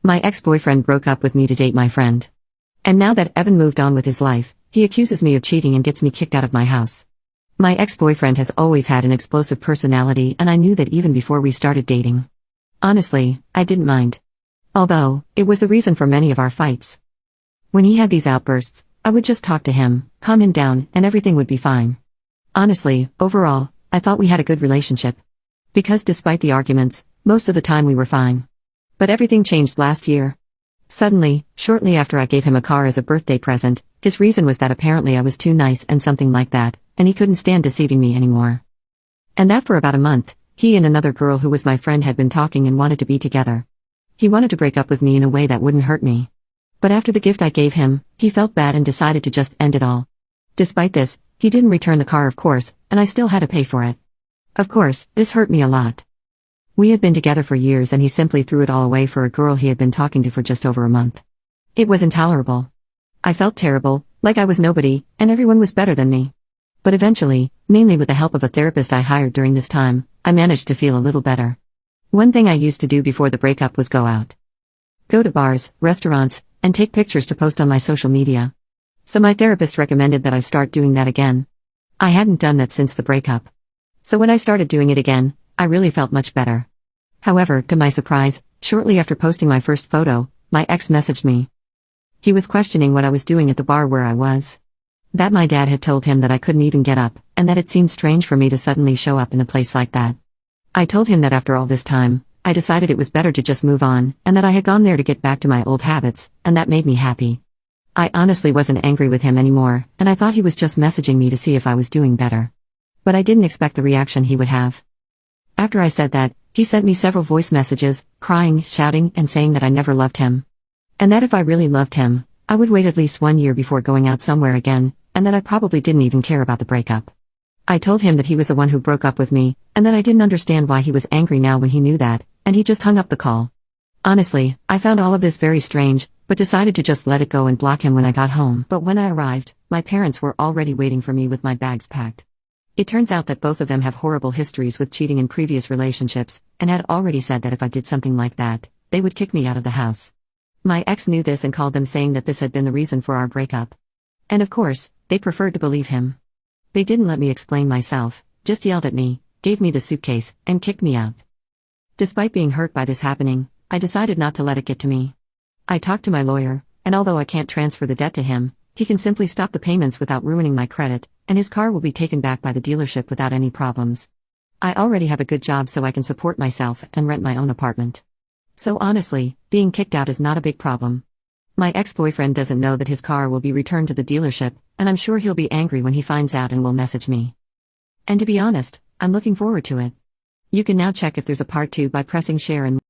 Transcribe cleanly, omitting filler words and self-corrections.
My ex-boyfriend broke up with me to date my friend. And now that Evan moved on with his life, he accuses me of cheating and gets me kicked out of my house. My ex-boyfriend has always had an explosive personality, and I knew that even before we started dating. Honestly, I didn't mind. Although, it was the reason for many of our fights. When he had these outbursts, I would just talk to him, calm him down, and everything would be fine. Honestly, overall, I thought we had a good relationship. Because despite the arguments, most of the time we were fine. But everything changed last year. Suddenly, shortly after I gave him a car as a birthday present, his reason was that apparently I was too nice and something like that, and he couldn't stand deceiving me anymore. And that for about a month, he and another girl who was my friend had been talking and wanted to be together. He wanted to break up with me in a way that wouldn't hurt me. But after the gift I gave him, he felt bad and decided to just end it all. Despite this, he didn't return the car of course, and I still had to pay for it. Of course, this hurt me a lot. We had been together for years and he simply threw it all away for a girl he had been talking to for just over a month. It was intolerable. I felt terrible, like I was nobody, and everyone was better than me. But eventually, mainly with the help of a therapist I hired during this time, I managed to feel a little better. One thing I used to do before the breakup was go out. Go to bars, restaurants, and take pictures to post on my social media. So my therapist recommended that I start doing that again. I hadn't done that since the breakup. So when I started doing it again, I really felt much better. However, to my surprise, shortly after posting my first photo, my ex messaged me. He was questioning what I was doing at the bar where I was. That my dad had told him that I couldn't even get up, and that it seemed strange for me to suddenly show up in a place like that. I told him that after all this time, I decided it was better to just move on, and that I had gone there to get back to my old habits, and that made me happy. I honestly wasn't angry with him anymore, and I thought he was just messaging me to see if I was doing better. But I didn't expect the reaction he would have. After I said that, he sent me several voice messages, crying, shouting, and saying that I never loved him. And that if I really loved him, I would wait at least 1 year before going out somewhere again, and that I probably didn't even care about the breakup. I told him that he was the one who broke up with me, and that I didn't understand why he was angry now when he knew that, and he just hung up the call. Honestly, I found all of this very strange, but decided to just let it go and block him when I got home. But when I arrived, my parents were already waiting for me with my bags packed. It turns out that both of them have horrible histories with cheating in previous relationships, and had already said that if I did something like that, they would kick me out of the house. My ex knew this and called them saying that this had been the reason for our breakup. And of course, they preferred to believe him. They didn't let me explain myself, just yelled at me, gave me the suitcase, and kicked me out. Despite being hurt by this happening, I decided not to let it get to me. I talked to my lawyer, and although I can't transfer the debt to him, he can simply stop the payments without ruining my credit, and his car will be taken back by the dealership without any problems. I already have a good job so I can support myself and rent my own apartment. So honestly, being kicked out is not a big problem. My ex-boyfriend doesn't know that his car will be returned to the dealership, and I'm sure he'll be angry when he finds out and will message me. And to be honest, I'm looking forward to it. You can now check if there's a part 2 by pressing share and